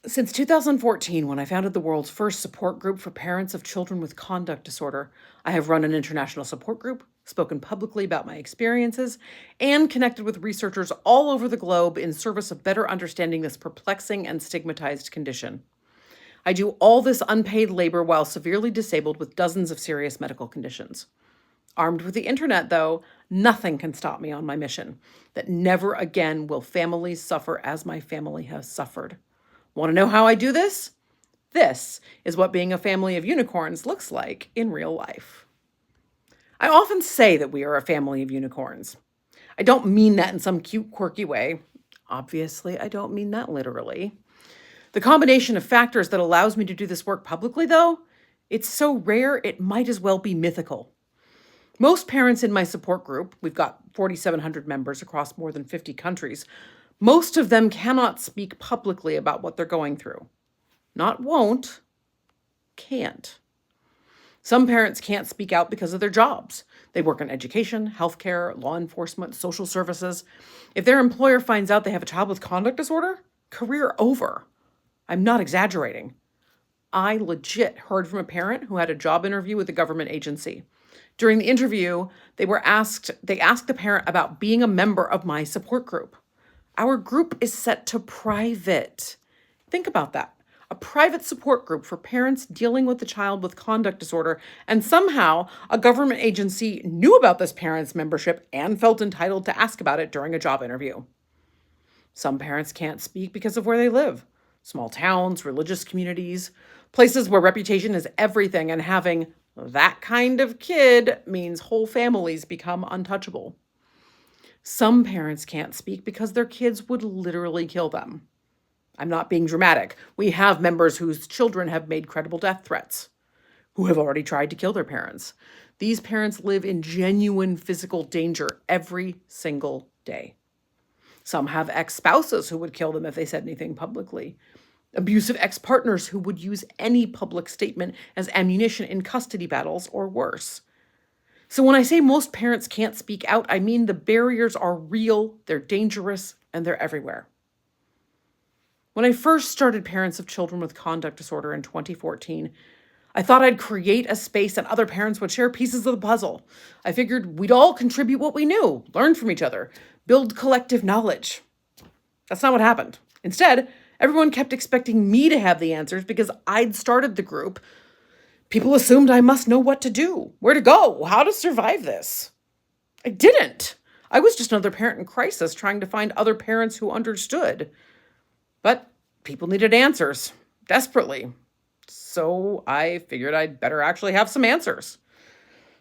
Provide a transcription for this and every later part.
Since 2014, when I founded the world's first support group for parents of children with conduct disorder, I have run an international support group, spoken publicly about my experiences, and connected with researchers all over the globe in service of better understanding this perplexing and stigmatized condition. I do all this unpaid labor while severely disabled with dozens of serious medical conditions. Armed with the internet, though, nothing can stop me on my mission that never again will families suffer as my family has suffered. Want to know how I do this? This is what being a family of unicorns looks like in real life. I often say that we are a family of unicorns. I don't mean that in some cute, quirky way. Obviously, I don't mean that literally. The combination of factors that allows me to do this work publicly, though, it's so rare it might as well be mythical. Most parents in my support group, we've got 4,700 members across more than 50 countries, most of them cannot speak publicly about what they're going through. Not won't, can't. Some parents can't speak out because of their jobs. They work in education, healthcare, law enforcement, social services. If their employer finds out they have a child with conduct disorder, career over. I'm not exaggerating. I legit heard from a parent who had a job interview with a government agency. During the interview, they asked the parent about being a member of my support group. Our group is set to private. Think about that. A private support group for parents dealing with a child with conduct disorder, and somehow a government agency knew about this parent's membership and felt entitled to ask about it during a job interview. Some parents can't speak because of where they live. Small towns, religious communities, places where reputation is everything, and having that kind of kid means whole families become untouchable. Some parents can't speak because their kids would literally kill them. I'm not being dramatic. We have members whose children have made credible death threats, who have already tried to kill their parents. These parents live in genuine physical danger every single day. Some have ex-spouses who would kill them if they said anything publicly. Abusive ex-partners who would use any public statement as ammunition in custody battles or worse. So when I say most parents can't speak out, I mean the barriers are real, they're dangerous, and they're everywhere. When I first started Parents of Children with Conduct Disorder in 2014, I thought I'd create a space that other parents would share pieces of the puzzle. I figured we'd all contribute what we knew, learn from each other, build collective knowledge. That's not what happened. Instead, everyone kept expecting me to have the answers because I'd started the group. People assumed I must know what to do, where to go, how to survive this. I didn't. I was just another parent in crisis trying to find other parents who understood. But people needed answers, desperately. So I figured I'd better actually have some answers.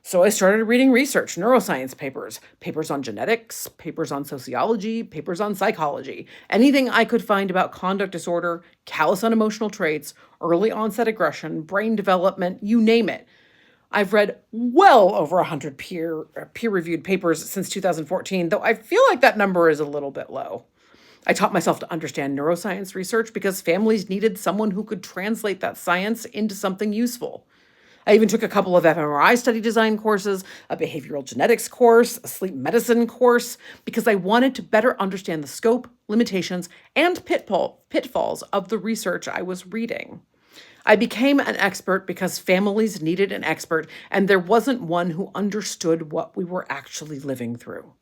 So I started reading research, neuroscience papers, papers on genetics, papers on sociology, papers on psychology, anything I could find about conduct disorder, callous unemotional traits, early onset aggression, brain development, you name it. I've read well over 100 peer-reviewed papers since 2014, though I feel like that number is a little bit low. I taught myself to understand neuroscience research because families needed someone who could translate that science into something useful. I even took a couple of fMRI study design courses, a behavioral genetics course, a sleep medicine course, because I wanted to better understand the scope, limitations, and pitfalls of the research I was reading. I became an expert because families needed an expert, and there wasn't one who understood what we were actually living through.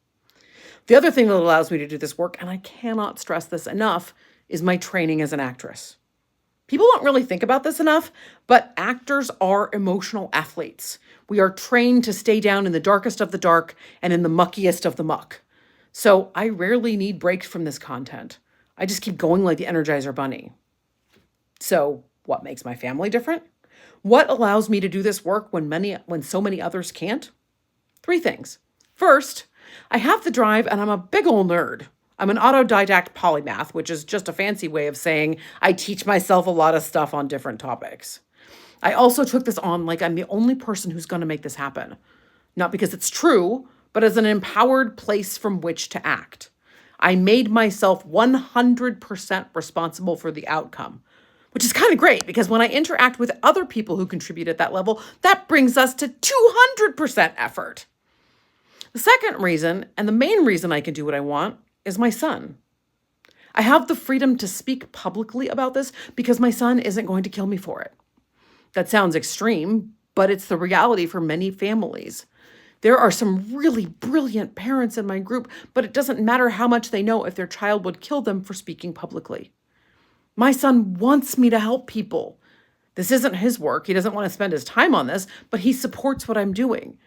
The other thing that allows me to do this work, and I cannot stress this enough, is my training as an actress. People don't really think about this enough, but actors are emotional athletes. We are trained to stay down in the darkest of the dark and in the muckiest of the muck. So I rarely need breaks from this content. I just keep going like the Energizer Bunny. So what makes my family different? What allows me to do this work when so many others can't? 3 things. First, I have the drive and I'm a big ol' nerd. I'm an autodidact polymath, which is just a fancy way of saying I teach myself a lot of stuff on different topics. I also took this on like I'm the only person who's going to make this happen. Not because it's true, but as an empowered place from which to act. I made myself 100% responsible for the outcome, which is kind of great because when I interact with other people who contribute at that level, that brings us to 200% effort. The second reason, and the main reason I can do what I want, is my son. I have the freedom to speak publicly about this because my son isn't going to kill me for it. That sounds extreme, but it's the reality for many families. There are some really brilliant parents in my group, but it doesn't matter how much they know if their child would kill them for speaking publicly. My son wants me to help people. This isn't his work. He doesn't want to spend his time on this, but he supports what I'm doing.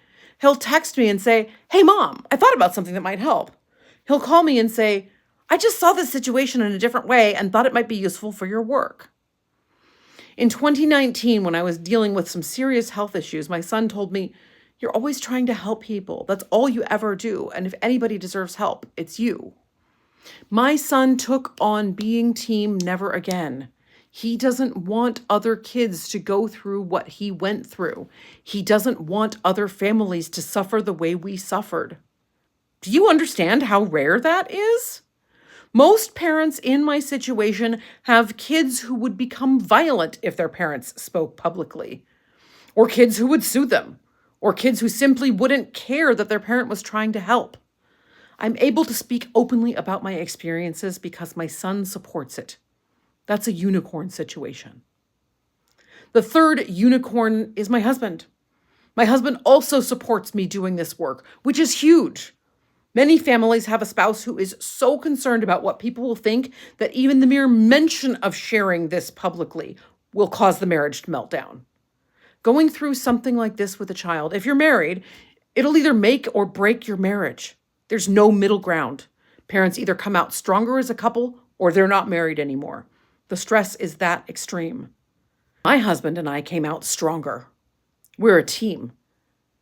He'll text me and say, "Hey, Mom, I thought about something that might help." He'll call me and say, "I just saw this situation in a different way and thought it might be useful for your work." In 2019, when I was dealing with some serious health issues, my son told me, "You're always trying to help people. That's all you ever do. And if anybody deserves help, it's you." My son took on being team never again. He doesn't want other kids to go through what he went through. He doesn't want other families to suffer the way we suffered. Do you understand how rare that is? Most parents in my situation have kids who would become violent if their parents spoke publicly, or kids who would sue them, or kids who simply wouldn't care that their parent was trying to help. I'm able to speak openly about my experiences because my son supports it. That's a unicorn situation. The third unicorn is my husband. My husband also supports me doing this work, which is huge. Many families have a spouse who is so concerned about what people will think that even the mere mention of sharing this publicly will cause the marriage to melt down. Going through something like this with a child, if you're married, it'll either make or break your marriage. There's no middle ground. Parents either come out stronger as a couple or they're not married anymore. The stress is that extreme. My husband and I came out stronger. We're a team.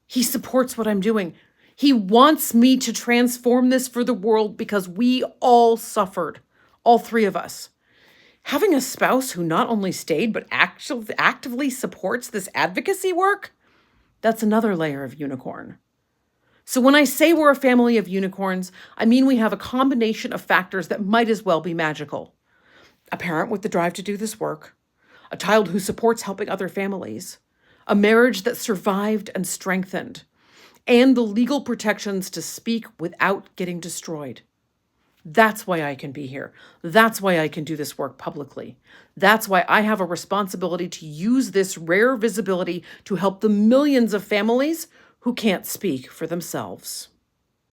He supports what I'm doing. He wants me to transform this for the world because we all suffered, all three of us. Having a spouse who not only stayed but actively supports this advocacy work, that's another layer of unicorn. So when I say we're a family of unicorns, I mean we have a combination of factors that might as well be magical. A parent with the drive to do this work, a child who supports helping other families, a marriage that survived and strengthened, and the legal protections to speak without getting destroyed. That's why I can be here. That's why I can do this work publicly. That's why I have a responsibility to use this rare visibility to help the millions of families who can't speak for themselves.